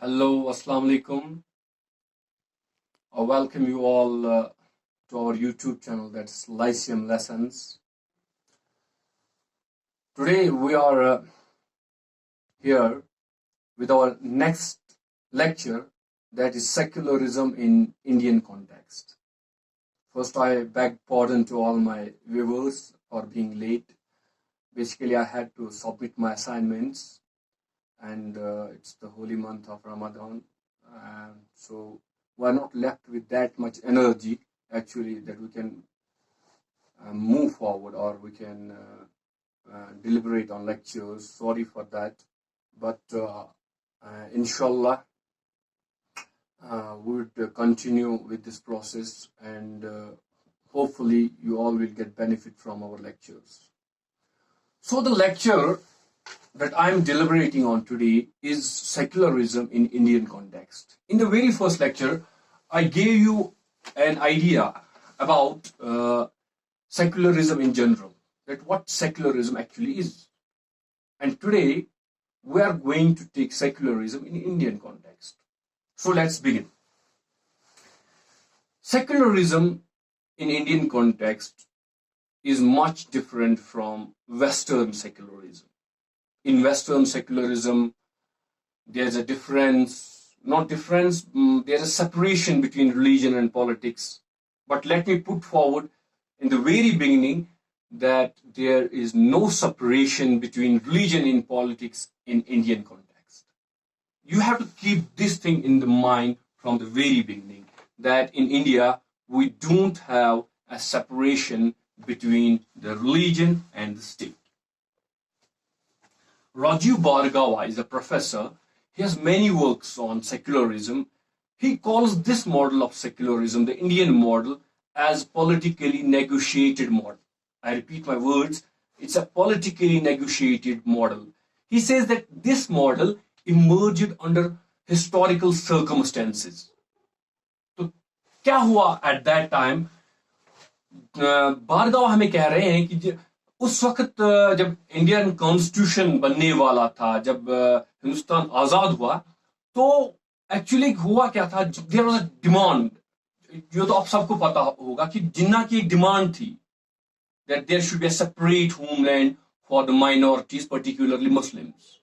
Hello, Assalamu alaikum. I welcome you all to our YouTube channel, that's Lyceum Lessons. Today we are here with our next lecture, that is Secularism in Indian Context. First, I beg pardon to all my viewers for being late. Basically, I had to submit my assignments, and it's the holy month of Ramadan, so we're not left with that much energy actually that we can move forward, or we can deliberate on lectures. Sorry for that, but inshallah we would continue with this process, and hopefully you all will get benefit from our lectures. So the lecture that I'm deliberating on today is secularism in Indian context. In the very first lecture, I gave you an idea about secularism in general, that what secularism actually is. And today, we are going to take secularism in Indian context. So let's begin. Secularism in Indian context is much different from Western secularism. In Western secularism, there's a difference, there's a separation between religion and politics. But let me put forward in the very beginning that there is no separation between religion and politics in Indian context. You have to keep this thing in the mind from the very beginning, that in India, we don't have a separation between the religion and the state. Rajiv Bhargava is a professor. He has many works on secularism. He calls this model of secularism, the Indian model, as politically negotiated model. I repeat my words, it's a politically negotiated model. He says that this model emerged under historical circumstances. तो क्या हुआ at that time? Bhargava हमें कह रहे हैं कि उस वक्त जब इंडियन कॉन्स्टिट्यूशन बनने वाला था, जब हिंदुस्तान आजाद हुआ, तो एक्चुअली हुआ क्या था, देयर वाज अ डिमांड. ये तो आप सबको पता होगा कि जिन्ना की एक डिमांड थी that there should be a separate homeland for the minorities, particularly Muslims.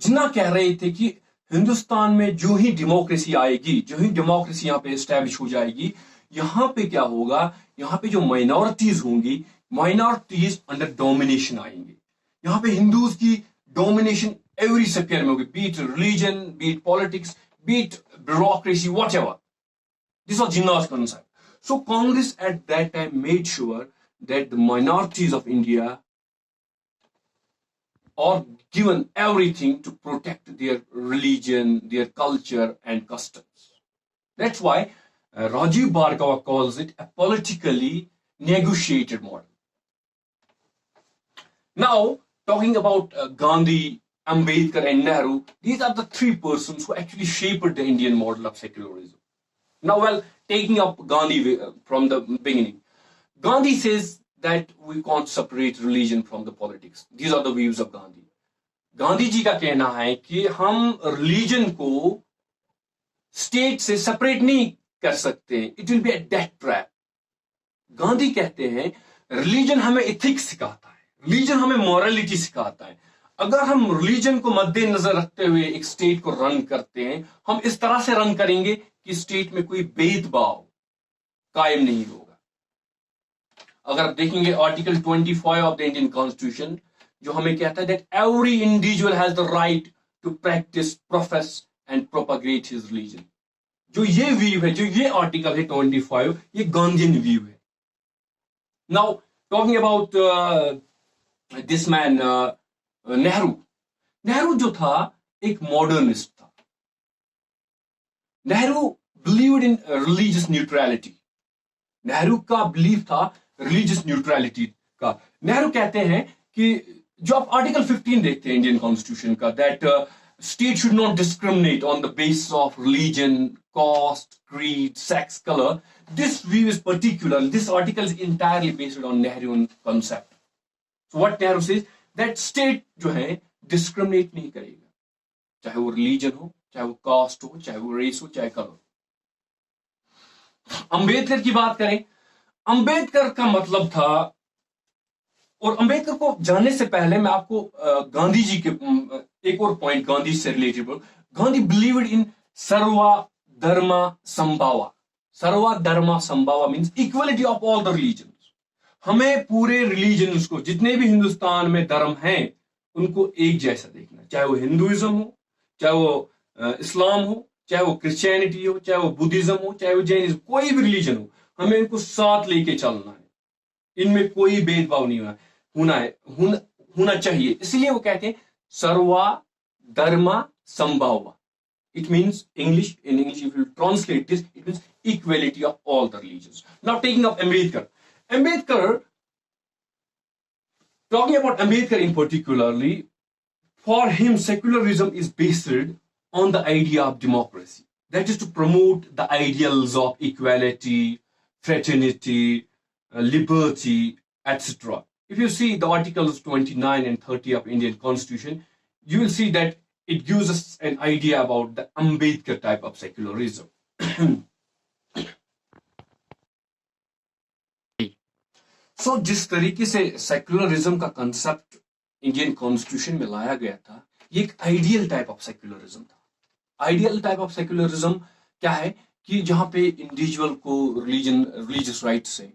जिन्ना कह रहे थे कि हिंदुस्तान में जो ही डेमोक्रेसी आएगी, जो ही डेमोक्रेसी यहाँ पे एस्टैब्लिश हो जाएगी, यहाँ पे क्या होगा, यहाँ पे जो माइनॉरिटीज होंगी, माइनॉरिटीज अंडर डोमिनेशन आएंगे. यहाँ पे हिंदूज की डोमिनेशन एवरी सेक्टर में होगी, beat religion, beat politics, beat bureaucracy, whatever. This was Jinnah's concept. So Congress at that time made sure that the minorities of India are given everything to protect their religion, their culture and customs. That's why Rajiv Bhargava calls it a politically negotiated model. Now, talking about Gandhi, Ambedkar and Nehru, these are the three persons who actually shaped the Indian model of secularism. Now, taking up Gandhi from the beginning, Gandhi says that we can't separate religion from the politics. These are the views of Gandhi. Gandhi ji का कहना है कि हम religion को state से separate नहीं कर सकते. It will be a death trap. Gandhi कहते हैं रिलीजन हमें एथिक्स सिखाता है, रिलीजन हमें मॉरलिटी सिखाता है. अगर हम रिलीजन को मद्देनजर रखते हुए एक स्टेट को रन करते हैं, हम इस तरह से रन करेंगे कि स्टेट में कोई भेदभाव कायम नहीं होगा. अगर आप देखेंगे article 25 of the Indian constitution, जो हमें कहता है that every individual has the right to practice, profess and propagate his religion. जो ये व्यू है, जो ये आर्टिकल है 25, ये गांधीयन व्यू है. Now talking about this man Nehru जो था एक मॉडर्निस्ट था. Nehru believed in religious neutrality. Nehru का बिलीफ था रिलीजियस न्यूट्रलिटी का. नेहरू कहते हैं कि जो आप आर्टिकल 15 देखते हैं इंडियन कॉन्स्टिट्यूशन का, that state should not discriminate on the basis of religion, caste, creed, sex, colour. This view is particular, this article is entirely based on Nehru concept. So what Nehru says, that state जो है discriminate नहीं करेगा. चाहे वो religion हो, चाहे वो cast हो, चाहे वो रेस हो, चाहे कलर। अंबेडकर की बात करें, अंबेडकर का मतलब था, और अंबेडकर को जानने से पहले मैं आपको गांधी जी के एक और पॉइंट गांधी से रिलेटेड। गांधी बिलीव्ड इन सर्वा धर्मा संभावा। सर्वा धर्मा संभावा means equality of all the religion. हमें पूरे रिलीजन्स को, जितने भी हिंदुस्तान में धर्म हैं, उनको एक जैसा देखना, चाहे वो हिंदुइज्म हो, चाहे वो इस्लाम हो, चाहे वो क्रिश्चियनिटी हो, चाहे वो बुद्धिज्म हो, चाहे वो जैनिज्म, कोई भी रिलीजन हो, हमें इनको साथ लेके चलना है। इनमें कोई भेदभाव नहीं होना चाहिए। इसलिए वो कहते हैं सर्वा धर्मा संभावा। It means English, in English, if you translate this, it means equality of all the religions. Now, taking up Ambedkar, talking about Ambedkar in particularly, for him, secularism is based on the idea of democracy. That is to promote the ideals of equality, fraternity, liberty, etc. If you see the articles 29 and 30 of Indian Constitution, you will see that it gives us an idea about the Ambedkar type of secularism. So, जिस तरीके से secularism का concept Indian constitution में लाया गया था, ये एक आइडियल टाइप ऑफ सेक्युलरिज्म था। आइडियल टाइप ऑफ सेक्युलरिज्म क्या है कि जहां पे इंडिविजुअल को रिलीजियस राइट्स है,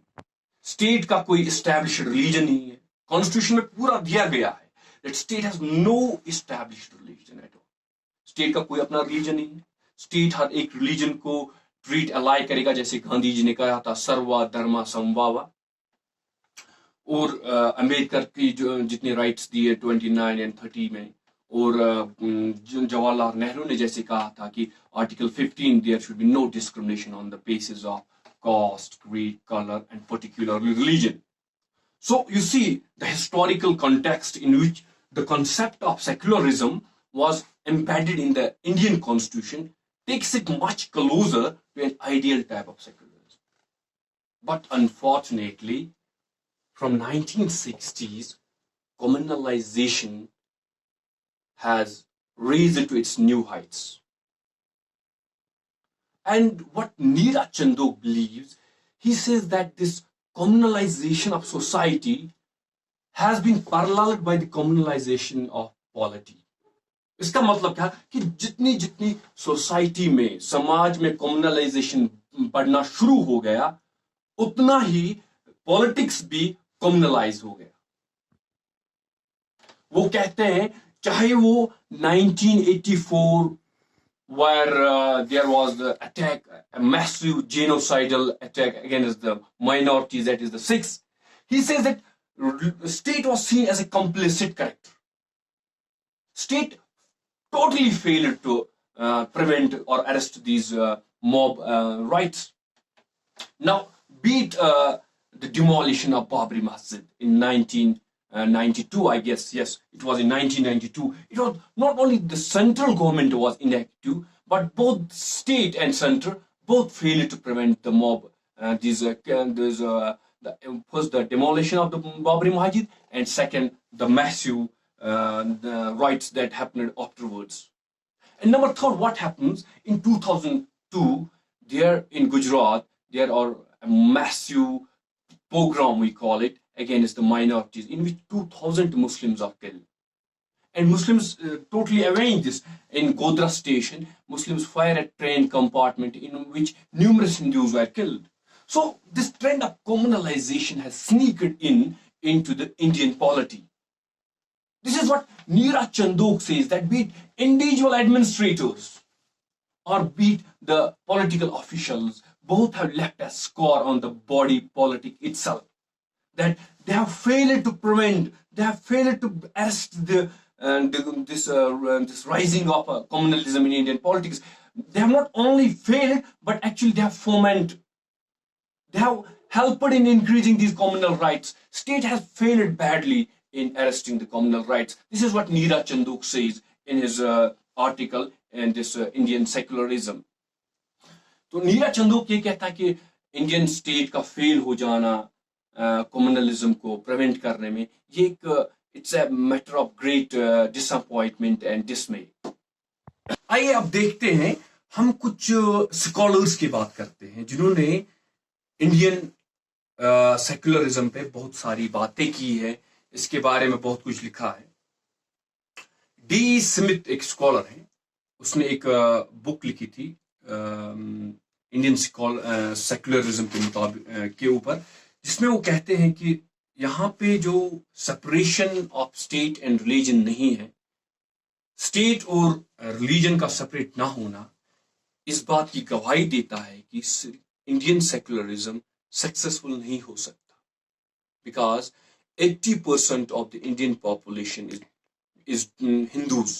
स्टेट का कोई एस्टैब्लिश्ड रिलीजन नहीं है। कॉन्स्टिट्यूशन में पूरा दिया गया है that state has no established religion at all. State का कोई अपना रिलीजन नहीं है। स्टेट हर एक रिलीजन को ट्रीट अलाइक करेगा, जैसे गांधी जी ने कहा था सर्वा धर्मा समभावा। और अंबेडकर की जो जितने राइट्स दिए 29 एंड 30 में, और जवाहरलाल नेहरू ने जैसे कहा था कि article 15 there should be no discrimination on the basis of caste, creed, colour and particularly religion. So you see the historical context in which the concept of secularism was embedded in the Indian constitution takes it much closer to an ideal type of secularism. But unfortunately, from 1960s, communalization has raised to its new heights. And what Neeraj Chandok believes, he says that this communalization of society has been paralleled by the communalization of polity. इसका मतलब क्या कि जितनी जितनी society में, समाज में communalisation बढ़ना शुरू हो गया, उतना ही पॉलिटिक्स भी कम्युनलाइज हो गया। वो कहते हैं चाहे वो 1984 where there was the attack, a massive genocidal attack against the minorities, that is the Sikhs. He says that the state was seen as a complicit character. State totally failed to prevent or arrest these mob rights. Now, be it the demolition of Babri Masjid in 1992, I guess, yes, it was in 1992. It was not only the central government was inactive, but both state and center both failed to prevent the mob. First, the demolition of the Babri Masjid, and second, the massive the riots that happened afterwards. And number third, what happens in 2002? There in Gujarat, there are a massive pogrom, we call it, against the minorities, in which 2,000 Muslims are killed. And Muslims totally avenge this. In Godra station, Muslims fire a train compartment in which numerous Hindus were killed. So this trend of communalization has sneaked into the Indian polity. This is what Neeraj Chandok says, that be it individual administrators or be it the political officials, both have left a scar on the body politic itself. That they have failed to prevent, they have failed to arrest this rising of communalism in Indian politics. They have not only failed, but actually they have fomented. They have helped in increasing these communal rights. State has failed badly in arresting the communal rights. This is what Neeraj Chandok says in his article in this Indian secularism. तो नीरज चंदोक ये कहता है कि Indian state का fail हो जाना communalism को prevent करने में, ये एक it's a matter of great disappointment and डिसमे. आइए अब देखते हैं, हम कुछ स्कॉलर्स की बात करते हैं जिन्होंने इंडियन सेक्युलरिज्म पे बहुत सारी बातें की है, इसके बारे में बहुत कुछ लिखा है। डी स्मिथ एक स्कॉलर है, उसने एक बुक लिखी थी इंडियन सेक्युलरिज्म के मुताबिक के ऊपर, जिसमें वो कहते हैं कि यहाँ पे जो separation of state and religion नहीं है, स्टेट और रिलीजन का सेपरेट ना होना इस बात की गवाही देता है कि इंडियन सेक्युलरिज्म सक्सेसफुल नहीं हो सकता, because 80% of the Indian population is Hindus.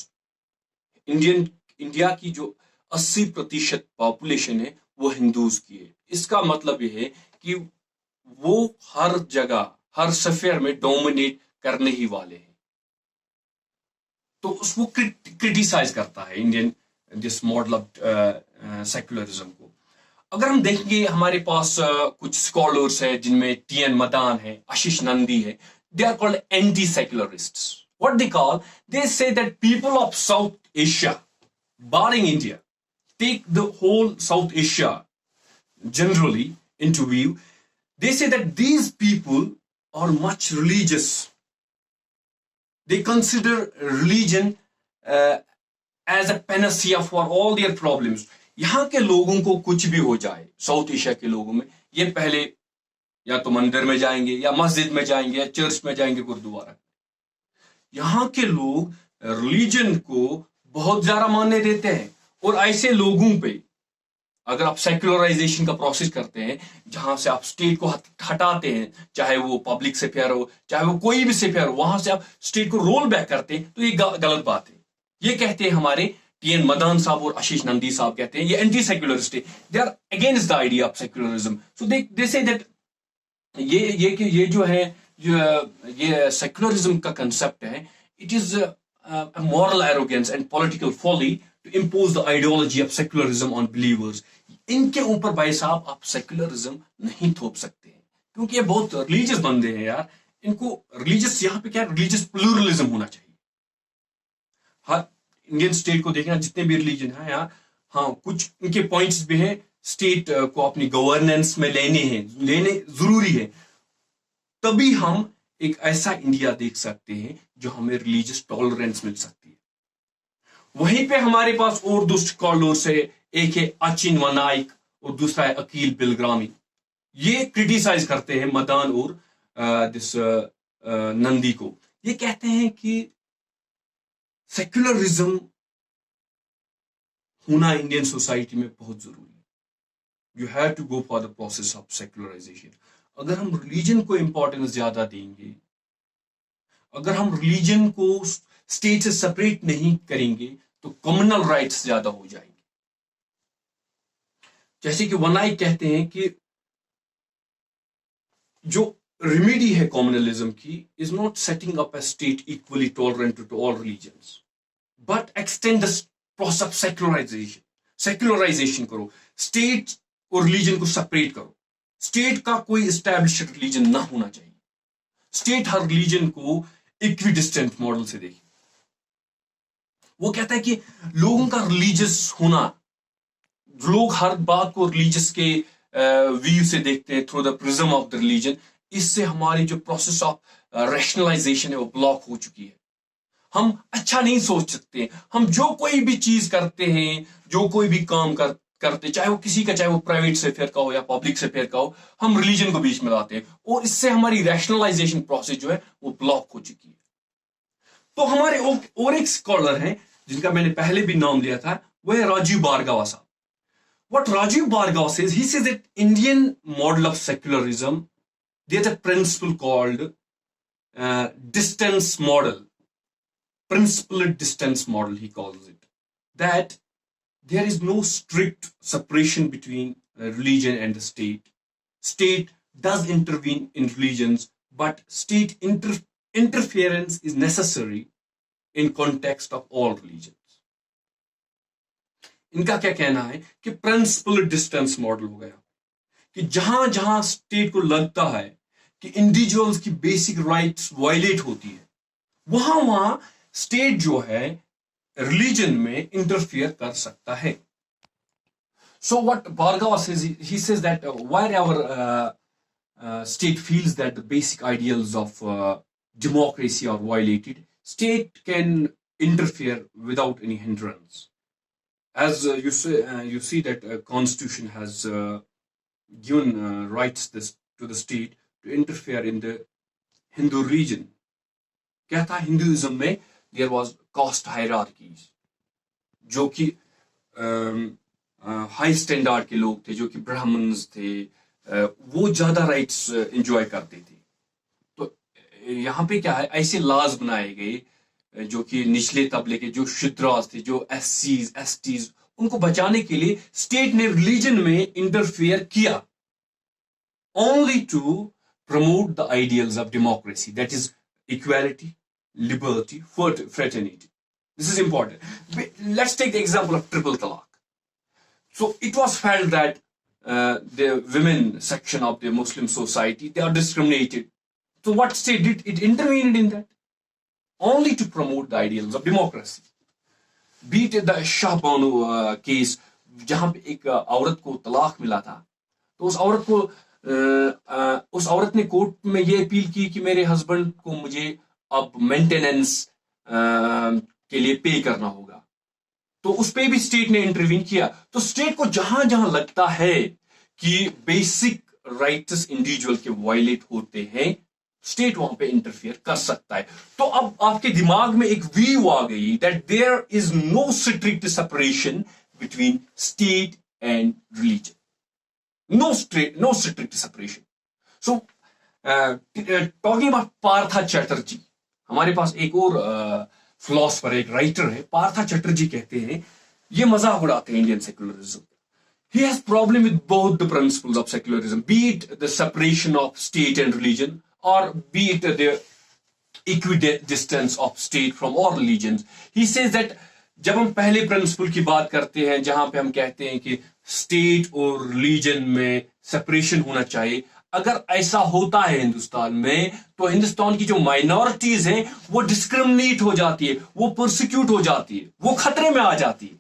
India की जो 80% पॉपुलेशन है वो हिंदूज की है। इसका मतलब यह है कि वो हर जगह, हर सफेयर में डोमिनेट करने ही वाले हैं। तो उसको क्रिटिसाइज करता है Indian this model of secularism को। अगर हम देखेंगे, हमारे पास कुछ स्कॉलर्स है जिनमें टी.एन. मदान है, आशीष नंदी है। They are called anti secularists. What they call, they say that people of South Asia, barring India, take the whole South Asia generally into view, they say that these people are much religious. They consider religion as a panacea for all their problems. यहाँ के लोगों को कुछ भी हो जाए, south Asia के लोगों में, ये पहले या तो मंदिर में जाएंगे या मस्जिद में जाएंगे या चर्च में जाएंगे, गुरुद्वारा। यहाँ के लोग रिलीजन को बहुत ज्यादा मानने देते हैं। और ऐसे लोगों पे अगर आप सेक्युलराइजेशन का प्रोसेस करते हैं, जहां से आप स्टेट को हटाते हैं, चाहे वो पब्लिक से फेयर हो, चाहे वो कोई भी से फेयर हो, वहां से आप स्टेट को रोल बैक करते हैं, तो ये गलत बात है। ये कहते हैं हमारे टी.एन. मदान साहब और आशीष नंदी साहब, कहते हैं ये एंटी सेक्युलरिस्ट है, they are against the idea of secularism. So they say that ये जो है, ये सेक्युलरिज्म का कंसेप्ट है, it is a moral arrogance and political folly to impose the ideology of secularism on believers. इनके ऊपर भाई साहब आप सेक्युलरिज्म नहीं थोप सकते हैं, क्योंकि ये बहुत रिलीजियस बंदे हैं यार। इनको रिलीजियस, यहाँ पे क्या रिलीजियस प्लूरलिज्म होना चाहिए। हर इंडियन स्टेट को देखना, जितने भी रिलीजन है यार, हाँ कुछ इनके पॉइंट्स भी हैं, स्टेट को अपनी गवर्नेंस में लेने जरूरी है, तभी हम एक ऐसा इंडिया देख सकते हैं जो हमें रिलीजियस टॉलरेंस मिल सकती है। वहीं पे हमारे पास और दो स्कॉलर्स है, एक है अचिन वनाइक और दूसरा है अकील बिलग्रामी। ये क्रिटिसाइज करते हैं मदान और दिस नंदी को। ये कहते हैं कि सेक्युलरिज्म होना इंडियन सोसाइटी में बहुत जरूरी है। You have to go for the process of secularisation. अगर हम रिलीजन को इंपॉर्टेंस ज्यादा देंगे, अगर हम रिलीजन को स्टेट से सेपरेट नहीं करेंगे, तो कम्युनल राइट्स ज्यादा हो जाएंगे। जैसे कि वनाई कहते हैं कि जो रेमेडी है कम्युनलिज्म की, is not setting up a state equally tolerant to all religions, but extend the process of secularisation. Secularisation करो, स्टेट और रिलीजन को सेपरेट करो। स्टेट का कोई एस्टैब्लिश्ड रिलीजन ना होना चाहिए। स्टेट हर रिलीजन को इक्विडिस्टेंट मॉडल से देखे। वो कहता है कि लोगों का रिलीजियस होना, लोग हर बात को रिलीजियस के व्यू से देखते हैं, through the prism of the religion. इससे हमारी जो प्रोसेस ऑफ रैशनलाइजेशन है वो ब्लॉक हो चुकी है। हम अच्छा नहीं सोच सकते। हम जो कोई भी चीज करते हैं, जो कोई भी काम करते, चाहे वो किसी का, चाहे वो प्राइवेट से फेयर का हो या पब्लिक से फेयर का हो, हम रिलीजन को बीच में लाते हैं, और इससे हमारी रैशनलाइजेशन प्रोसेस जो है वो ब्लॉक हो चुकी है। तो हमारे और एक स्कॉलर हैं जिनका मैंने पहले भी नाम लिया था, वो है राजीव भार्गवा साहब। What Rajiv Bhargava says, he says that Indian model of secularism, there's a principle called distance model, principled distance model, he calls it. That there is no strict separation between religion and the state. State does intervene in religions, but state interference is necessary in context of all religions. इनका क्या कहना है कि principal distance model हो गया, कि जहां जहां स्टेट को लगता है कि इंडिविजुअल्स की बेसिक राइट्स वायलेट होती है, वहां वहां स्टेट जो है रिलीजन में इंटरफियर कर सकता है. So what Bhargava says, he says that wherever state feels that the basic ideals of democracy are violated, state can interfere without any hindrance. As you see that constitution has given rights to the state to interfere in the Hindu region. क्या था Hinduism में? There was cast hierarchies, जो कि high standard के लोग थे, जो कि ब्राह्मण्स थे, वो ज्यादा राइट्स एंजॉय करते थे. तो यहाँ पे क्या है, ऐसे लॉज बनाए गए जो कि निचले तबले के जो शूद्रास थे, जो एससीज एसटीज, उनको बचाने के लिए स्टेट ने रिलीजन में इंटरफेयर किया, only to promote the ideals of democracy, that is equality, liberty, fraternity. This is important. Let's take the example of triple talaq. So it was felt that the women section of the Muslim society, they are discriminated. So what state did? It intervened in that, only to promote the ideals of democracy. Be it the Shah Banu case, जहां पे एक औरत को तलाक मिला था, तो उस औरत ने कोर्ट में ये अपील की कि मेरे हस्बैंड को मुझे अब मेंटेनेंस के लिए पे करना होगा. तो उस पे भी स्टेट ने इंटरवीन किया. तो स्टेट को जहां जहां लगता है कि बेसिक राइट्स इंडिविजुअल के वायलेट होते हैं, स्टेट वहां पे इंटरफियर कर सकता है. तो अब आपके दिमाग में एक व्यू आ गई that there is no strict separation between state and religion. No strict separation. So, talking about Partha Chatterjee, हमारे पास एक और फिलोसफर, एक राइटर है, पार्था चैटर्जी, कहते हैं, ये मजाक उड़ाते हैं Indian secularism. He has problem with both the principles of secularism, be it the separation of state and religion, or be it the equidistance of state from all religions. He says that जब हम पहले principal की बात करते हैं, जहां पे हम कहते हैं कि स्टेट और रिलीजन में सेपरेशन होना चाहिए, अगर ऐसा होता है हिंदुस्तान में, तो हिंदुस्तान की जो माइनॉरिटीज हैं वो डिस्क्रिमिनेट हो जाती है, वो प्रोसिक्यूट हो जाती है, वो खतरे में आ जाती है.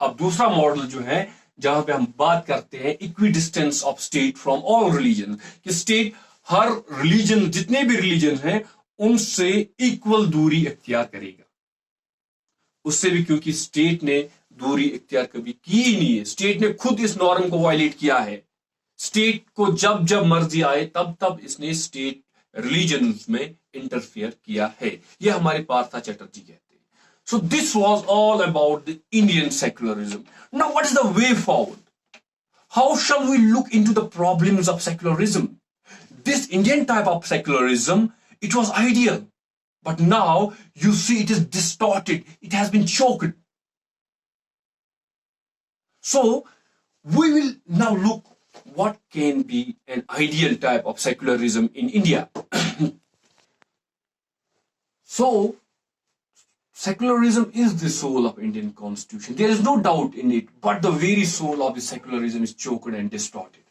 अब दूसरा मॉडल जो है, जहां पे हम बात करते हैं equidistance of state from all religion, कि स्टेट हर रिलीजन, जितने भी रिलीजन हैं, उनसे इक्वल दूरी इख्तियार करेगा. उससे भी क्योंकि स्टेट ने दूरी इख्तियार कभी की ही नहीं है, स्टेट ने खुद इस नॉर्म को वायलेट किया है. स्टेट को जब जब मर्जी आए तब तब इसने स्टेट रिलीजन में इंटरफियर किया है. ये हमारे पार्था चैटर्जी कहते हैं. So this was all about the Indian secularism. Now what is the way forward? How shall we look into the problems of secularism? This Indian type of secularism, it was ideal, but now you see it is distorted, it has been choked. So we will now look what can be an ideal type of secularism in India. So secularism is the soul of Indian constitution, there is no doubt in it, but the very soul of the secularism is choked and distorted.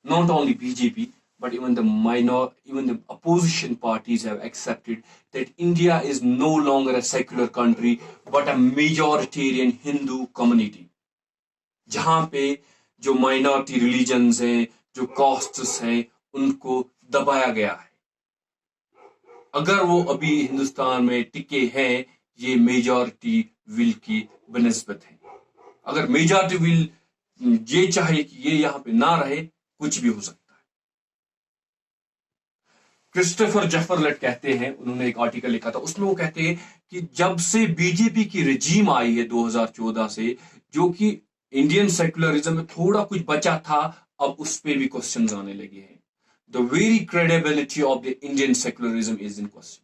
Not only BJP, but even the opposition parties have accepted that India is no longer a secular country, but a majoritarian Hindu community, जहां पे जो minority religions हैं, जो castes हैं, उनको दबाया गया है. अगर वो अभी हिंदुस्तान में टिके हैं, ये मेजॉरिटी विल की बनिस्बत है. अगर मेजॉरिटी विल ये चाहे कि ये यहां पे ना रहे, कुछ भी हो सकता है. क्रिस्टोफर जेफरलेट कहते हैं, उन्होंने एक आर्टिकल लिखा था, उसमें वो कहते हैं कि जब से बीजेपी की रिजीम आई है 2014 से, जो कि इंडियन सेक्युलरिज्म में थोड़ा कुछ बचा था, अब उस पे भी क्वेश्चंस आने लगे हैं. The very credibility of the Indian secularism is in question.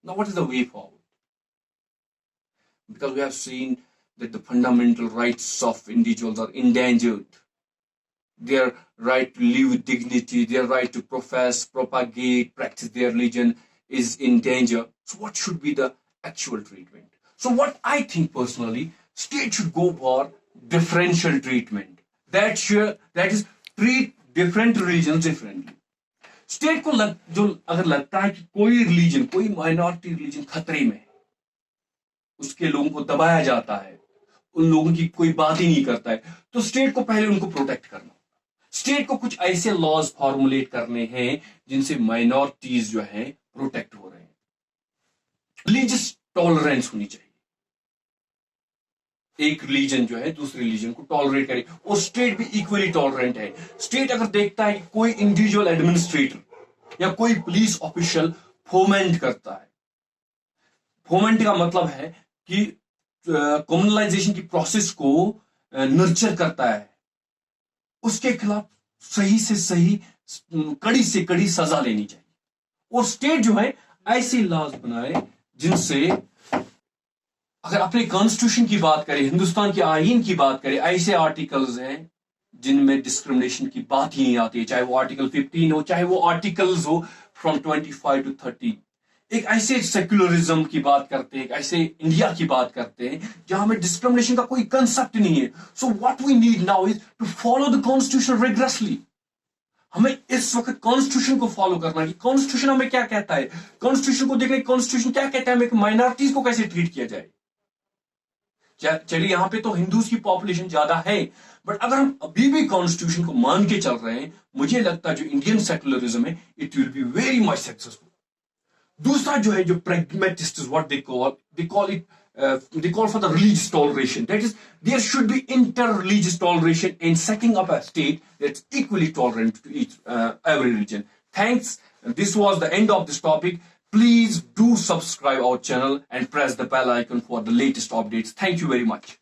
Now what is the way forward? Because we have seen that the fundamental rights of individuals are endangered. Their right to live with dignity, their right to profess, propagate, practice their religion is in danger. So what should be the actual treatment? So what I think personally, state should go for differential treatment. That is treat different religions differently. State को जो अगर लगता है कि कोई religion, कोई minority religion खतरे में है, उसके लोगों को दबाया जाता है, उन लोगों की कोई बात ही नहीं करता है, तो स्टेट को पहले उनको प्रोटेक्ट करना, स्टेट को कुछ ऐसे लॉज फॉर्मुलेट करने हैं जिनसे माइनॉरिटीज जो है प्रोटेक्ट हो रहे हैं। रिलीजियस टॉलरेंस होनी चाहिए, एक रिलीजन जो है दूसरे रिलीजन को टॉलरेट करे, और स्टेट भी इक्वली टॉलरेंट है। स्टेट अगर देखता है कि कोई इंडिविजुअल एडमिनिस्ट्रेटर या कोई पुलिस ऑफिशियल फोमेंट करता है, फोमेंट का मतलब है कि कम्युनलाइजेशन की प्रोसेस को नर्चर करता है, उसके खिलाफ सही से सही कड़ी से कड़ी सजा लेनी चाहिए। और स्टेट जो है ऐसे लॉज बनाए जिनसे, अगर अपने कॉन्स्टिट्यूशन की बात करें, हिंदुस्तान के आईन की बात करें, ऐसे आर्टिकल्स हैं जिनमें डिस्क्रिमिनेशन की बात ही नहीं आती है, चाहे वो आर्टिकल 15 हो, चाहे वो आर्टिकल्स हो फ्रॉम 25 to 30। एक ऐसे सेक्युलरिज्म की बात करते हैं, एक ऐसे इंडिया की बात करते हैं जहां में डिस्क्रिमिनेशन का कोई कंसेप्ट नहीं है। So what we need now is to follow the constitution rigorously. हमें इस वक्त कॉन्स्टिट्यूशन को फॉलो करना है कि कॉन्स्टिट्यूशन हमें क्या कहता है, कॉन्स्टिट्यूशन को देखने, कॉन्स्टिट्यूशन क्या कहता है, हमें माइनॉरिटीज को कैसे ट्रीट किया जाए। चलिए यहां पे तो हिंदूज की पॉपुलेशन ज्यादा है, बट अगर हम अभी भी कॉन्स्टिट्यूशन को मान के चल रहे हैं, मुझे लगता है जो इंडियन सेक्युलरिज्म है it will be very much successful. दूसरा जो है, जो pragmatist is what they call it, they call for the religious toleration. That is, there should be inter-religious toleration in setting up a state that's equally tolerant to each every religion. Thanks. This was the end of this topic. Please do subscribe our channel and press the bell icon for the latest updates. Thank you very much.